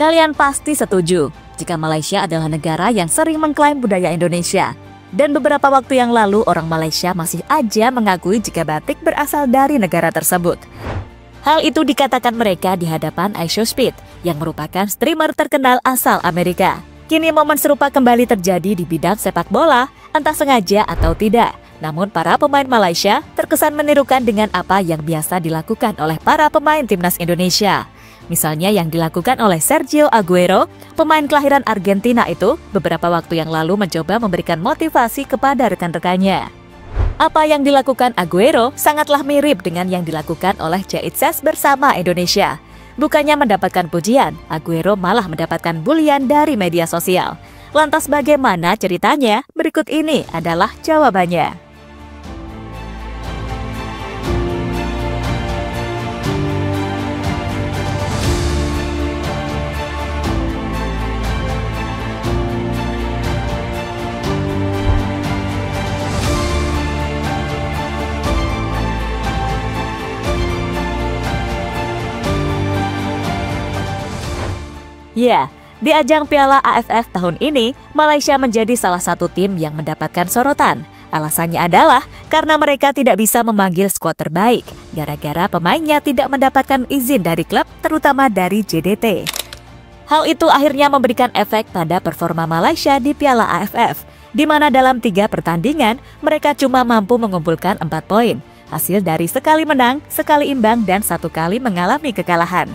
Kalian pasti setuju jika Malaysia adalah negara yang sering mengklaim budaya Indonesia. Dan beberapa waktu yang lalu orang Malaysia masih aja mengakui jika batik berasal dari negara tersebut. Hal itu dikatakan mereka di hadapan iShowSpeed yang merupakan streamer terkenal asal Amerika. Kini momen serupa kembali terjadi di bidang sepak bola, entah sengaja atau tidak. Namun para pemain Malaysia terkesan menirukan dengan apa yang biasa dilakukan oleh para pemain timnas Indonesia. Misalnya yang dilakukan oleh Sergio Aguero, pemain kelahiran Argentina itu beberapa waktu yang lalu mencoba memberikan motivasi kepada rekan-rekannya. Apa yang dilakukan Aguero sangatlah mirip dengan yang dilakukan oleh Jaitzes bersama Indonesia. Bukannya mendapatkan pujian, Aguero malah mendapatkan bulian dari media sosial. Lantas bagaimana ceritanya? Berikut ini adalah jawabannya. Ya, di ajang Piala AFF tahun ini, Malaysia menjadi salah satu tim yang mendapatkan sorotan. Alasannya adalah karena mereka tidak bisa memanggil skuad terbaik, gara-gara pemainnya tidak mendapatkan izin dari klub, terutama dari JDT. Hal itu akhirnya memberikan efek pada performa Malaysia di Piala AFF, di mana dalam 3 pertandingan, mereka cuma mampu mengumpulkan 4 poin. Hasil dari sekali menang, sekali imbang, dan 1 kali mengalami kekalahan.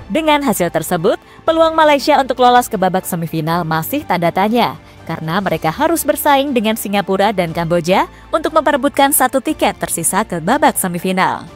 Dengan hasil tersebut, peluang Malaysia untuk lolos ke babak semifinal masih tanda tanya, karena mereka harus bersaing dengan Singapura dan Kamboja untuk memperebutkan 1 tiket tersisa ke babak semifinal.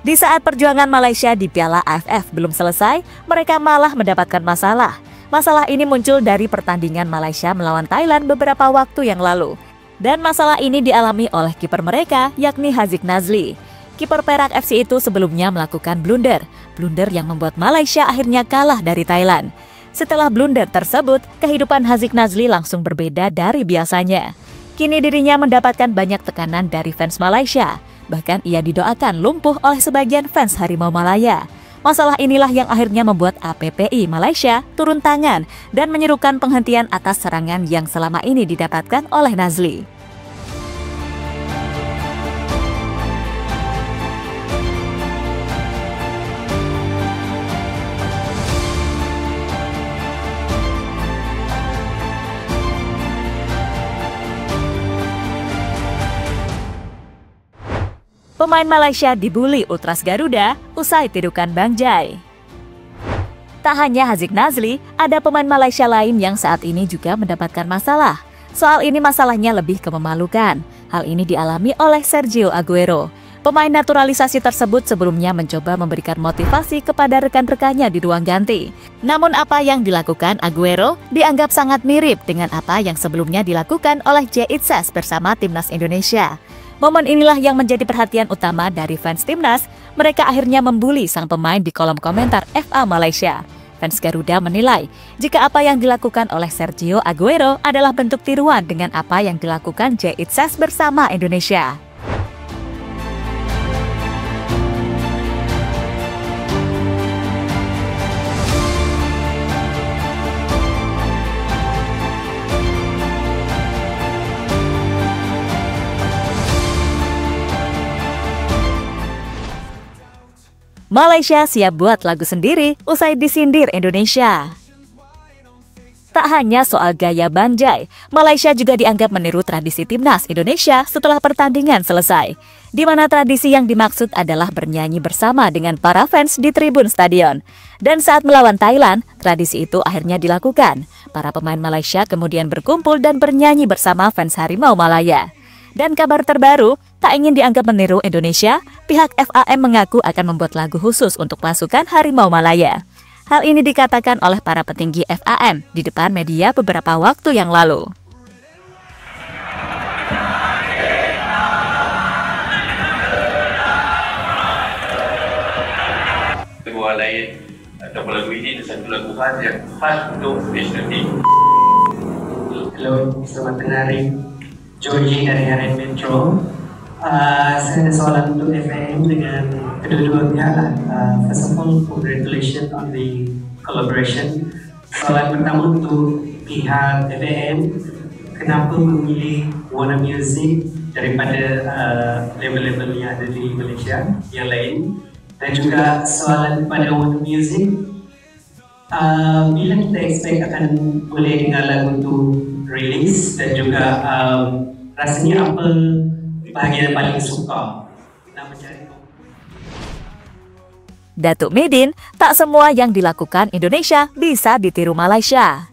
Di saat perjuangan Malaysia di Piala AFF belum selesai, mereka malah mendapatkan masalah. Masalah ini muncul dari pertandingan Malaysia melawan Thailand beberapa waktu yang lalu. Dan masalah ini dialami oleh kiper mereka, yakni Haziq Nazli. Kiper Perak FC itu sebelumnya melakukan blunder yang membuat Malaysia akhirnya kalah dari Thailand. Setelah blunder tersebut, kehidupan Haziq Nazli langsung berbeda dari biasanya. Kini dirinya mendapatkan banyak tekanan dari fans Malaysia. Bahkan ia didoakan lumpuh oleh sebagian fans Harimau Malaya. Masalah inilah yang akhirnya membuat APPI Malaysia turun tangan dan menyerukan penghentian atas serangan yang selama ini didapatkan oleh Nazli. Pemain Malaysia dibully Ultras Garuda usai tirukan Bang Jai. Tak hanya Haziq Nazli, ada pemain Malaysia lain yang saat ini juga mendapatkan masalah. Soal ini masalahnya lebih ke memalukan. Hal ini dialami oleh Sergio Aguero. Pemain naturalisasi tersebut sebelumnya mencoba memberikan motivasi kepada rekan-rekannya di ruang ganti. Namun apa yang dilakukan Aguero dianggap sangat mirip dengan apa yang sebelumnya dilakukan oleh Jaitzes bersama timnas Indonesia. Momen inilah yang menjadi perhatian utama dari fans timnas. Mereka akhirnya membuli sang pemain di kolom komentar FA Malaysia. Fans Garuda menilai jika apa yang dilakukan oleh Sergio Aguero adalah bentuk tiruan dengan apa yang dilakukan Jaitzes bersama Indonesia. Malaysia siap buat lagu sendiri usai disindir Indonesia. Tak hanya soal gaya Bang Jai, Malaysia juga dianggap meniru tradisi timnas Indonesia setelah pertandingan selesai, di mana tradisi yang dimaksud adalah bernyanyi bersama dengan para fans di tribun stadion. Dan saat melawan Thailand, tradisi itu akhirnya dilakukan. Para pemain Malaysia kemudian berkumpul dan bernyanyi bersama fans Harimau Malaya. Dan kabar terbaru, tak ingin dianggap meniru Indonesia, pihak FAM mengaku akan membuat lagu khusus untuk pasukan Harimau Malaya. Hal ini dikatakan oleh para petinggi FAM di depan media beberapa waktu yang lalu. Luar lain Atau lagu ini satu lagu khas yang khas untuk national team. Halo, selamat hari. Georgie dari Harian Metro. Saya ada soalan untuk FAM dengan kedua-dua pihak. First of all, congratulations on the collaboration. Soalan pertama untuk pihak FAM, kenapa memilih Warna Music daripada label-label yang ada di Malaysia yang lain? Dan juga soalan kepada Warna Music, bila kita expect akan boleh dengar lagu itu release, dan juga rasanya apa bahagian paling suka nak mencari. Datuk Midin, tak semua yang dilakukan Indonesia bisa ditiru Malaysia.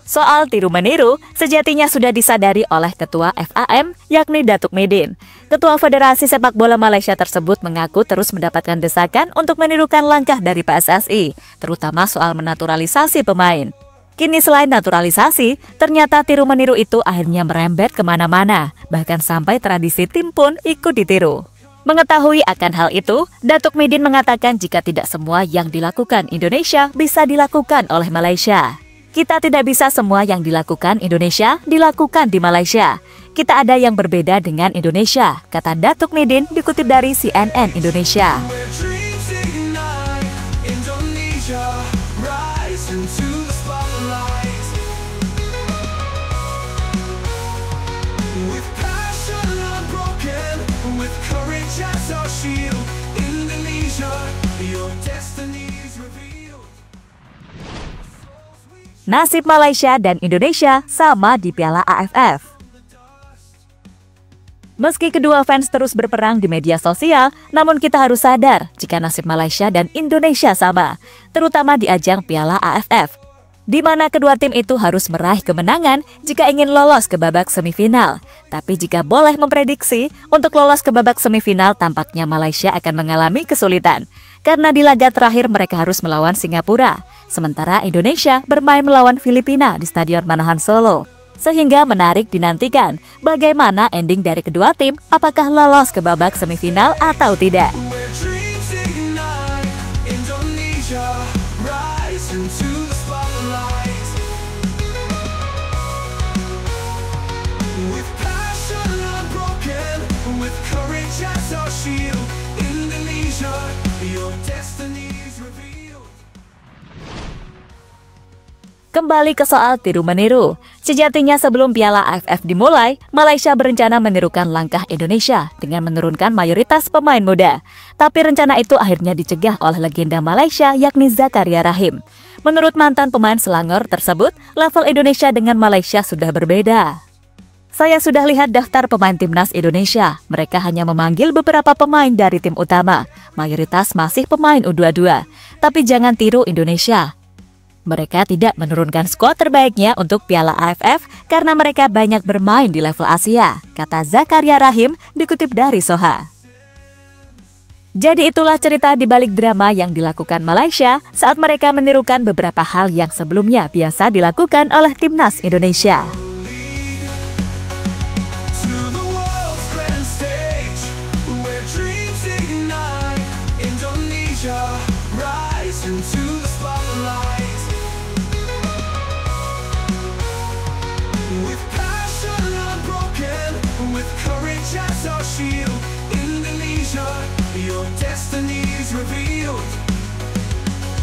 Soal tiru-meniru, sejatinya sudah disadari oleh Ketua FAM, yakni Datuk Midin. Ketua Federasi Sepak Bola Malaysia tersebut mengaku terus mendapatkan desakan untuk menirukan langkah dari PSSI, terutama soal menaturalisasi pemain. Kini selain naturalisasi, ternyata tiru-meniru itu akhirnya merembet kemana-mana, bahkan sampai tradisi tim pun ikut ditiru. Mengetahui akan hal itu, Datuk Midin mengatakan jika tidak semua yang dilakukan Indonesia bisa dilakukan oleh Malaysia. Kita tidak bisa semua yang dilakukan Indonesia dilakukan di Malaysia. Kita ada yang berbeda dengan Indonesia, kata Datuk Midin dikutip dari CNN Indonesia. Nasib Malaysia dan Indonesia sama di Piala AFF. Meski kedua fans terus berperang di media sosial, namun kita harus sadar jika nasib Malaysia dan Indonesia sama, terutama di ajang Piala AFF, di mana kedua tim itu harus meraih kemenangan jika ingin lolos ke babak semifinal. Tapi jika boleh memprediksi, untuk lolos ke babak semifinal tampaknya Malaysia akan mengalami kesulitan, karena di laga terakhir mereka harus melawan Singapura, sementara Indonesia bermain melawan Filipina di Stadion Manahan Solo. Sehingga menarik dinantikan bagaimana ending dari kedua tim, apakah lolos ke babak semifinal atau tidak. Kembali ke soal tiru-meniru. Sejatinya sebelum Piala AFF dimulai, Malaysia berencana menirukan langkah Indonesia dengan menurunkan mayoritas pemain muda. Tapi rencana itu akhirnya dicegah oleh legenda Malaysia yakni Zakaria Rahim. Menurut mantan pemain Selangor tersebut, level Indonesia dengan Malaysia sudah berbeda. Saya sudah lihat daftar pemain timnas Indonesia. Mereka hanya memanggil beberapa pemain dari tim utama. Mayoritas masih pemain U22. Tapi jangan tiru Indonesia. Mereka tidak menurunkan skuad terbaiknya untuk Piala AFF karena mereka banyak bermain di level Asia, kata Zakaria Rahim dikutip dari Soha. Jadi itulah cerita di balik drama yang dilakukan Malaysia saat mereka menirukan beberapa hal yang sebelumnya biasa dilakukan oleh timnas Indonesia. Your destiny is revealed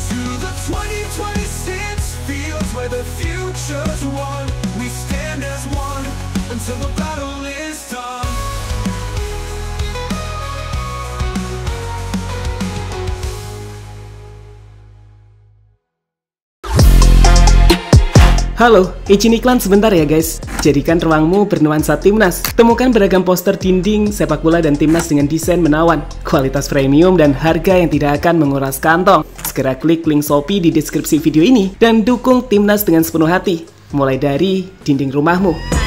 to the 2026 fields where the future's won. We stand as one until the battle is done. Halo, izin iklan sebentar ya guys. Jadikan ruangmu bernuansa timnas. Temukan beragam poster dinding, sepak bola dan timnas dengan desain menawan, kualitas premium dan harga yang tidak akan menguras kantong. Segera klik link Shopee di deskripsi video ini dan dukung timnas dengan sepenuh hati. Mulai dari dinding rumahmu.